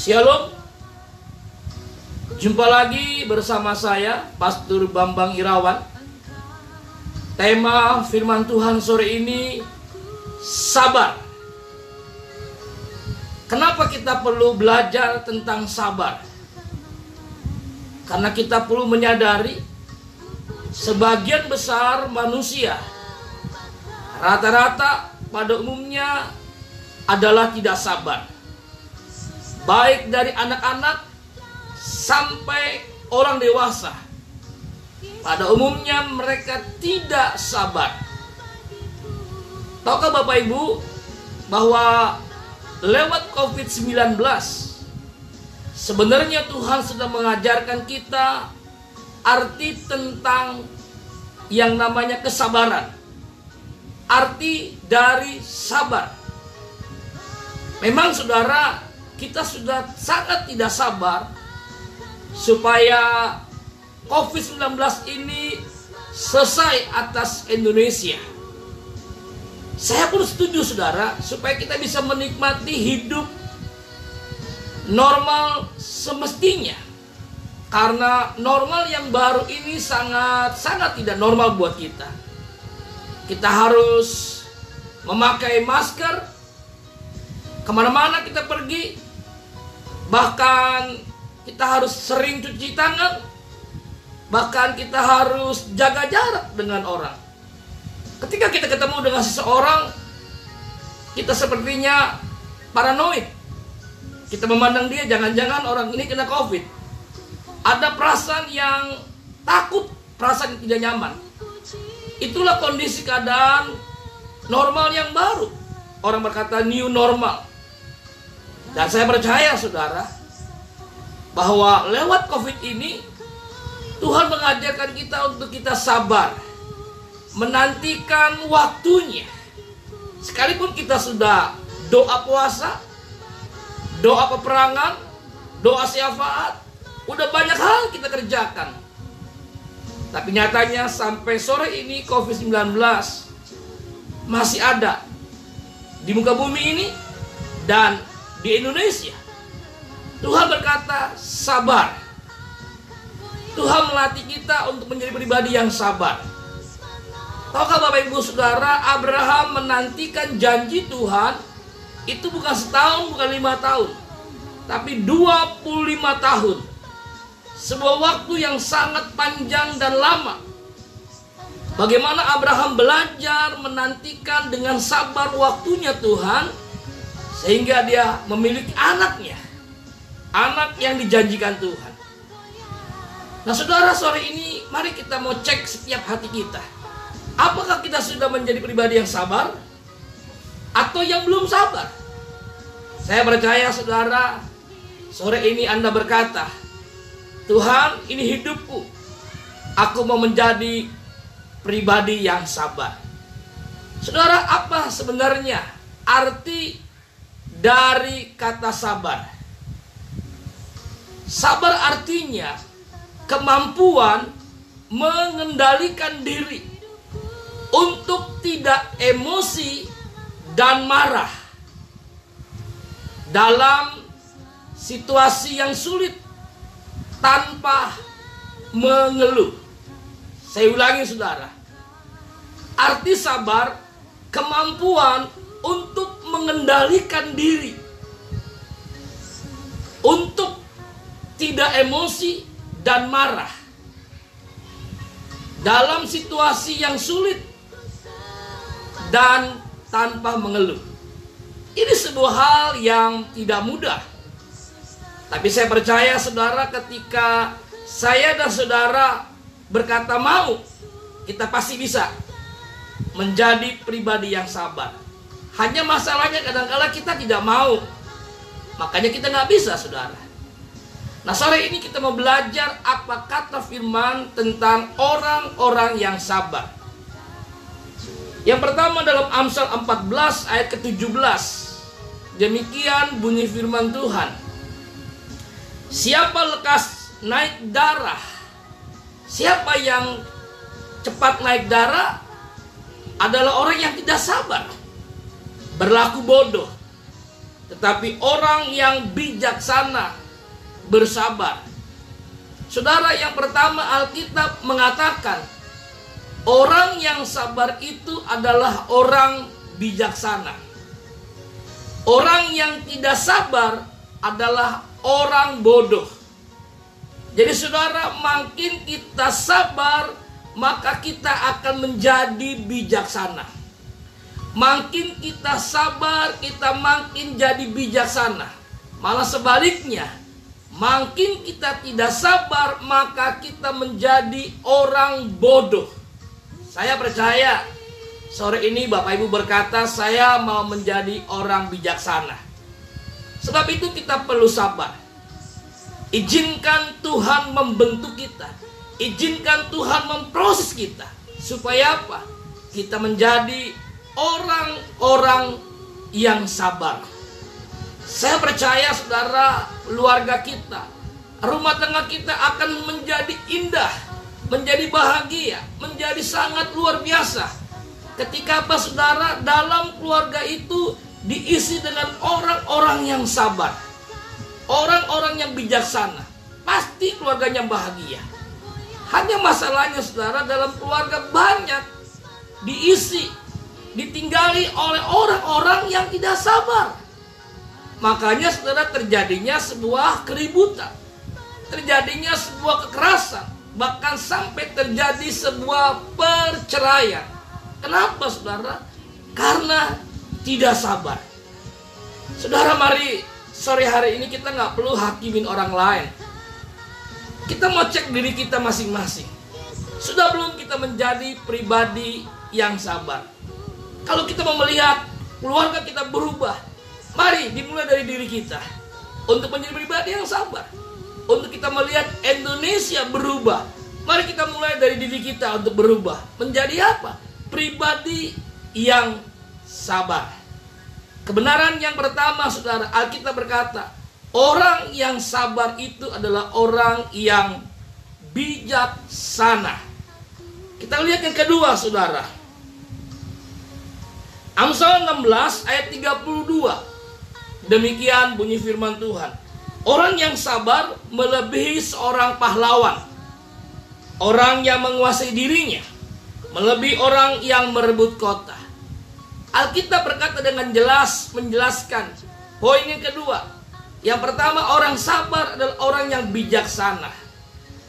Shalom. Jumpa lagi bersama saya, Pastor Bambang Irawan. Tema firman Tuhan sore ini, sabar. Kenapa kita perlu belajar tentang sabar? Karena kita perlu menyadari sebagian besar manusia rata-rata pada umumnya adalah tidak sabar. Baik dari anak-anak sampai orang dewasa, pada umumnya mereka tidak sabar. Tahukah Bapak Ibu bahwa lewat COVID-19 sebenarnya Tuhan sedang mengajarkan kita arti tentang yang namanya kesabaran. Arti dari sabar. Memang saudara, kita sudah sangat tidak sabar supaya COVID-19 ini selesai atas Indonesia. Saya pun setuju saudara, supaya kita bisa menikmati hidup normal semestinya. Karena normal yang baru ini sangat tidak normal buat kita. Kita harus memakai masker kemana-mana kita pergi. Bahkan kita harus sering cuci tangan. Bahkan kita harus jaga jarak dengan orang. Ketika kita ketemu dengan seseorang, kita sepertinya paranoid. Kita memandang dia, jangan-jangan orang ini kena COVID. Ada perasaan yang takut, perasaan yang tidak nyaman. Itulah kondisi keadaan normal yang baru. Orang berkata new normal. Dan saya percaya saudara, bahwa lewat COVID ini Tuhan mengajarkan kita untuk kita sabar, menantikan waktunya. Sekalipun kita sudah doa puasa, doa peperangan, doa syafaat, udah banyak hal kita kerjakan. Tapi nyatanya sampai sore ini COVID-19 masih ada di muka bumi ini dan di Indonesia. Tuhan berkata sabar. Tuhan melatih kita untuk menjadi pribadi yang sabar. Tahukah Bapak Ibu Saudara, Abraham menantikan janji Tuhan itu bukan setahun, bukan 5 tahun, tapi 25 tahun. Sebuah waktu yang sangat panjang dan lama. Bagaimana Abraham belajar menantikan dengan sabar waktunya Tuhan, sehingga dia memiliki anaknya, anak yang dijanjikan Tuhan. Nah saudara, sore ini mari kita mau cek setiap hati kita. Apakah kita sudah menjadi pribadi yang sabar atau yang belum sabar? Saya percaya saudara, sore ini Anda berkata, Tuhan, ini hidupku. Aku mau menjadi pribadi yang sabar. Saudara, apa sebenarnya arti dari kata sabar? Sabar artinya kemampuan mengendalikan diri untuk tidak emosi dan marah dalam situasi yang sulit tanpa mengeluh. Saya ulangi saudara, arti sabar kemampuan untuk mengendalikan diri, untuk tidak emosi dan marah dalam situasi yang sulit dan tanpa mengeluh. Ini sebuah hal yang tidak mudah. Tapi saya percaya saudara, ketika saya dan saudara berkata mau, kita pasti bisa menjadi pribadi yang sabar. Hanya masalahnya kadang-kala kita tidak mau. Makanya kita nggak bisa saudara. Nah sore ini kita mau belajar apa kata firman tentang orang-orang yang sabar. Yang pertama dalam Amsal 14 ayat ke-17. Demikian bunyi firman Tuhan. Siapa lekas naik darah, siapa yang cepat naik darah adalah orang yang tidak sabar, berlaku bodoh. tetapi orang yang bijaksana bersabar. Saudara, yang pertama Alkitab mengatakan orang yang sabar itu adalah orang bijaksana. Orang yang tidak sabar adalah orang bodoh. Jadi saudara, makin kita sabar, maka kita akan menjadi bijaksana. Makin kita sabar, kita makin jadi bijaksana. Malah sebaliknya, makin kita tidak sabar, maka kita menjadi orang bodoh. Saya percaya sore ini Bapak Ibu berkata, saya mau menjadi orang bijaksana. Sebab itu kita perlu sabar. Izinkan Tuhan membentuk kita. Izinkan Tuhan memproses kita. Supaya apa? Kita menjadi orang-orang yang sabar. Saya percaya saudara, keluarga kita, rumah tangga kita akan menjadi indah, menjadi bahagia, menjadi sangat luar biasa. Ketika apa saudara, dalam keluarga itu diisi dengan orang-orang yang sabar, orang-orang yang bijaksana, pasti keluarganya bahagia. Hanya masalahnya saudara, dalam keluarga banyak diisi, ditinggali oleh orang-orang yang tidak sabar. Makanya saudara, terjadinya sebuah keributan, terjadinya sebuah kekerasan, bahkan sampai terjadi sebuah perceraian. Kenapa saudara? Karena tidak sabar. Saudara, mari sore hari ini kita nggak perlu hakimin orang lain. Kita mau cek diri kita masing-masing. Sudah belum kita menjadi pribadi yang sabar? Kalau kita mau melihat keluarga kita berubah, mari dimulai dari diri kita untuk menjadi pribadi yang sabar. Untuk kita melihat Indonesia berubah, mari kita mulai dari diri kita untuk berubah. Menjadi apa? Pribadi yang sabar. Kebenaran yang pertama saudara, Alkitab berkata, orang yang sabar itu adalah orang yang bijaksana. Kita lihat yang kedua saudara. Amsal 16 ayat 32. Demikian bunyi firman Tuhan. Orang yang sabar melebihi seorang pahlawan. Orang yang menguasai dirinya melebihi orang yang merebut kota. Alkitab berkata dengan jelas, menjelaskan poin yang kedua. Yang pertama, orang sabar adalah orang yang bijaksana.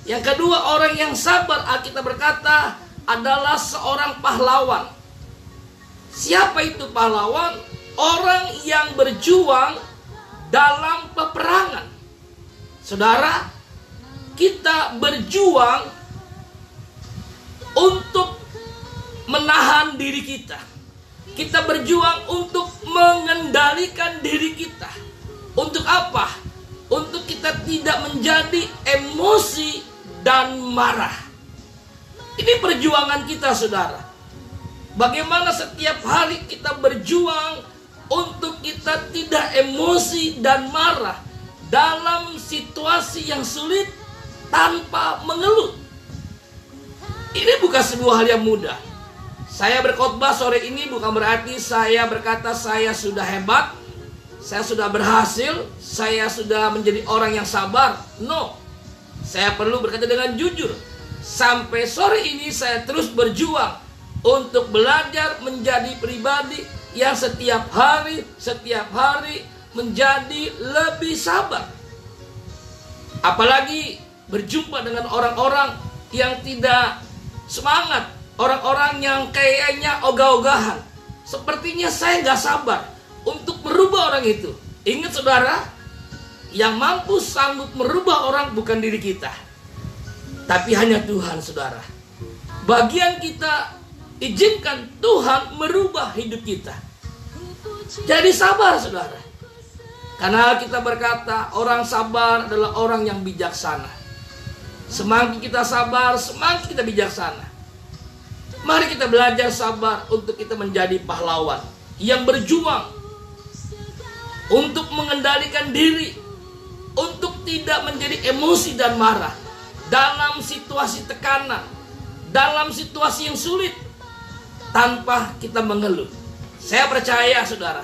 Yang kedua, orang yang sabar, Alkitab berkata, adalah seorang pahlawan. Siapa itu pahlawan? Orang yang berjuang dalam peperangan. Saudara, kita berjuang untuk menahan diri kita. Kita berjuang untuk mengendalikan diri kita. Untuk apa? Untuk kita tidak menjadi emosi dan marah. Ini perjuangan kita saudara. Bagaimana setiap hari kita berjuang untuk kita tidak emosi dan marah dalam situasi yang sulit tanpa mengeluh. Ini bukan sebuah hal yang mudah. Saya berkhotbah sore ini bukan berarti saya berkata saya sudah hebat, saya sudah berhasil, saya sudah menjadi orang yang sabar. No, saya perlu berkata dengan jujur. Sampai sore ini saya terus berjuang untuk belajar menjadi pribadi yang setiap hari menjadi lebih sabar. Apalagi berjumpa dengan orang-orang yang tidak semangat, orang-orang yang kayaknya ogah-ogahan. Sepertinya saya gak sabar untuk merubah orang itu. Ingat saudara, yang mampu sanggup merubah orang bukan diri kita, tapi hanya Tuhan saudara. Bagian kita, izinkan Tuhan merubah hidup kita. Jadi sabar saudara. Karena kita berkata, orang sabar adalah orang yang bijaksana. Semakin kita sabar, semakin kita bijaksana. Mari kita belajar sabar untuk kita menjadi pahlawan yang berjuang untuk mengendalikan diri, untuk tidak menjadi emosi dan marah dalam situasi tekanan, dalam situasi yang sulit, tanpa kita mengeluh. Saya percaya saudara,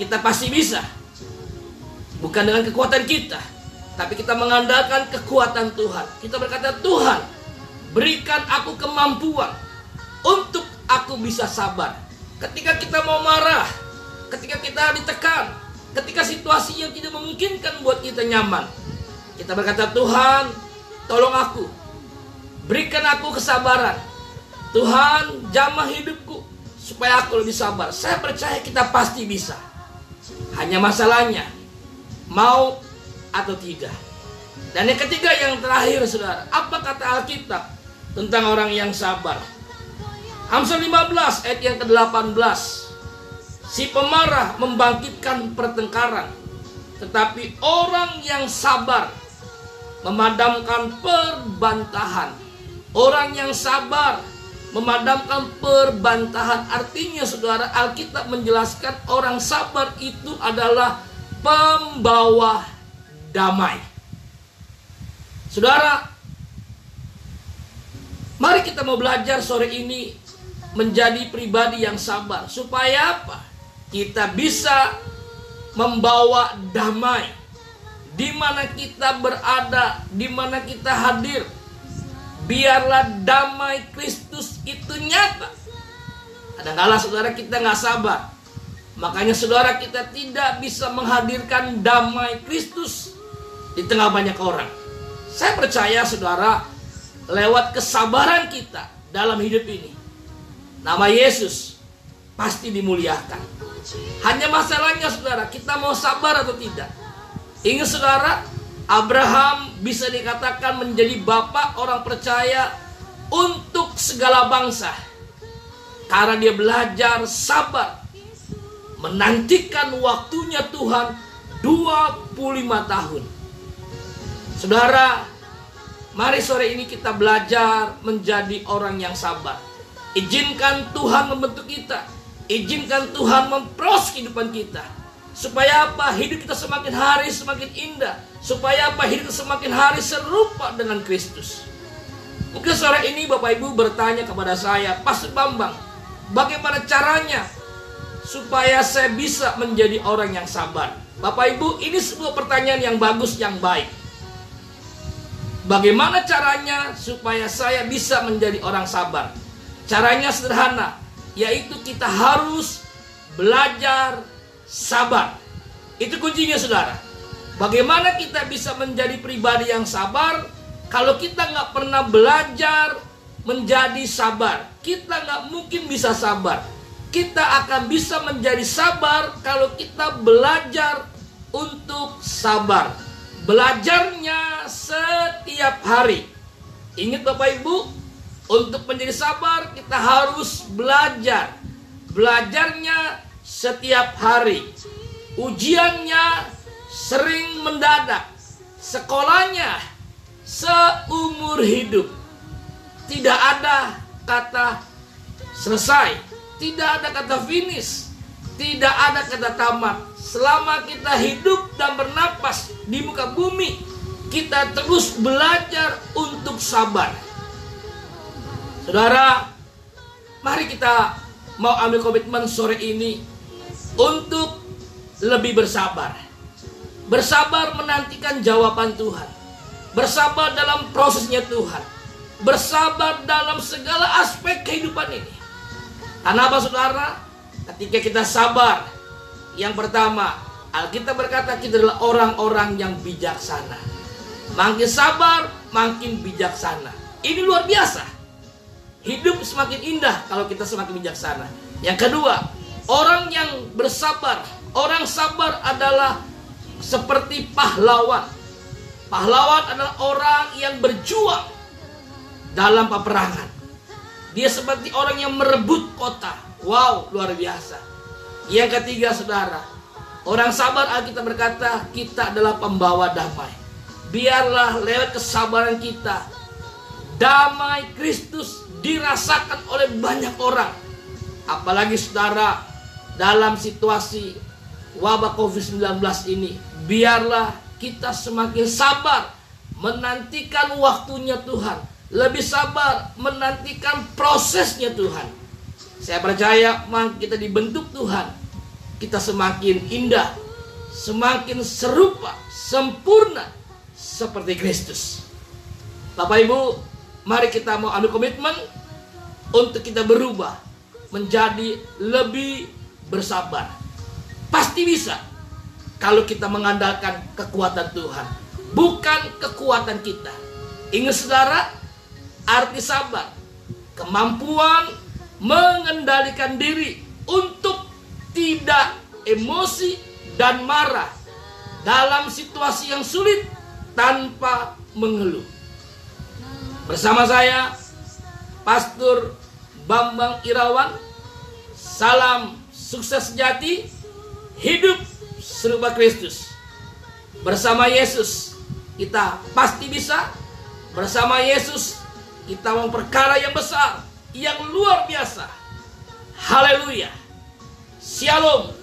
kita pasti bisa. Bukan dengan kekuatan kita, tapi kita mengandalkan kekuatan Tuhan. Kita berkata, Tuhan, berikan aku kemampuan untuk aku bisa sabar. Ketika kita mau marah, ketika kita ditekan, ketika situasi yang tidak memungkinkan buat kita nyaman, kita berkata, Tuhan, tolong aku, berikan aku kesabaran. Tuhan, jamah hidupku supaya aku lebih sabar. Saya percaya kita pasti bisa. Hanya masalahnya mau atau tidak. Dan yang ketiga, yang terakhir, saudara, apa kata Alkitab tentang orang yang sabar? Amsal 15 ayat yang ke-18. Si pemarah membangkitkan pertengkaran, tetapi orang yang sabar memadamkan perbantahan. Orang yang sabar memadamkan perbantahan. Artinya, saudara, Alkitab menjelaskan orang sabar itu adalah pembawa damai. Saudara, mari kita mau belajar sore ini menjadi pribadi yang sabar. Supaya apa? Kita bisa membawa damai di mana kita berada, di mana kita hadir. Biarlah damai Kristus itu nyata. Kadang-kala, saudara, kita nggak sabar. Makanya, saudara, kita tidak bisa menghadirkan damai Kristus di tengah banyak orang. Saya percaya, saudara, lewat kesabaran kita dalam hidup ini, nama Yesus pasti dimuliakan. Hanya masalahnya, saudara, kita mau sabar atau tidak. Ingat, saudara, Abraham bisa dikatakan menjadi bapak orang percaya untuk segala bangsa. Karena dia belajar sabar, menantikan waktunya Tuhan 25 tahun. Saudara, mari sore ini kita belajar menjadi orang yang sabar. Izinkan Tuhan membentuk kita. Izinkan Tuhan memproses kehidupan kita. Supaya apa? Hidup kita semakin hari semakin indah. Supaya apa? Hidup kita semakin hari serupa dengan Kristus. Mungkin sore ini Bapak Ibu bertanya kepada saya, Pastor Bambang, bagaimana caranya supaya saya bisa menjadi orang yang sabar? Bapak Ibu, ini sebuah pertanyaan yang bagus, yang baik. Bagaimana caranya supaya saya bisa menjadi orang sabar? Caranya sederhana, yaitu kita harus belajar sabar. Itu kuncinya, saudara. Bagaimana kita bisa menjadi pribadi yang sabar kalau kita nggak pernah belajar menjadi sabar? Kita nggak mungkin bisa sabar. Kita akan bisa menjadi sabar kalau kita belajar untuk sabar. Belajarnya setiap hari. Ingat Bapak Ibu, untuk menjadi sabar kita harus belajar. Belajarnya setiap hari. Ujiannya sering mendadak. Sekolahnya seumur hidup. Tidak ada kata selesai. Tidak ada kata finish. Tidak ada kata tamat. Selama kita hidup dan bernapas di muka bumi, kita terus belajar untuk sabar. Saudara, mari kita mau ambil komitmen sore ini untuk lebih bersabar. Bersabar menantikan jawaban Tuhan. Bersabar dalam prosesnya Tuhan. Bersabar dalam segala aspek kehidupan ini. Kenapa, saudara? Ketika kita sabar, yang pertama, Alkitab berkata kita adalah orang-orang yang bijaksana. Makin sabar, makin bijaksana. Ini luar biasa. Hidup semakin indah kalau kita semakin bijaksana. Yang kedua, orang yang bersabar. Orang sabar adalah seperti pahlawan. Pahlawan adalah orang yang berjuang dalam peperangan. Dia seperti orang yang merebut kota. Wow, luar biasa. Yang ketiga, saudara, orang sabar, Alkitab berkata kita adalah pembawa damai. Biarlah lewat kesabaran kita, damai Kristus dirasakan oleh banyak orang. Apalagi, saudara, dalam situasi wabah COVID-19 ini, biarlah kita semakin sabar menantikan waktunya Tuhan. Lebih sabar menantikan prosesnya Tuhan. Saya percaya kita dibentuk Tuhan, kita semakin indah, semakin serupa, sempurna seperti Kristus. Bapak Ibu, mari kita mau adu komitmen untuk kita berubah menjadi lebih bersabar. Pasti bisa kalau kita mengandalkan kekuatan Tuhan, bukan kekuatan kita. Ingat saudara, arti sabar, kemampuan mengendalikan diri untuk tidak emosi dan marah dalam situasi yang sulit tanpa mengeluh. Bersama saya, Pastor Bambang Irawan. Salam sukses sejati, hidup serupa Kristus. Bersama Yesus kita pasti bisa. Bersama Yesus kita memperkara yang besar, yang luar biasa. Haleluya. Shalom.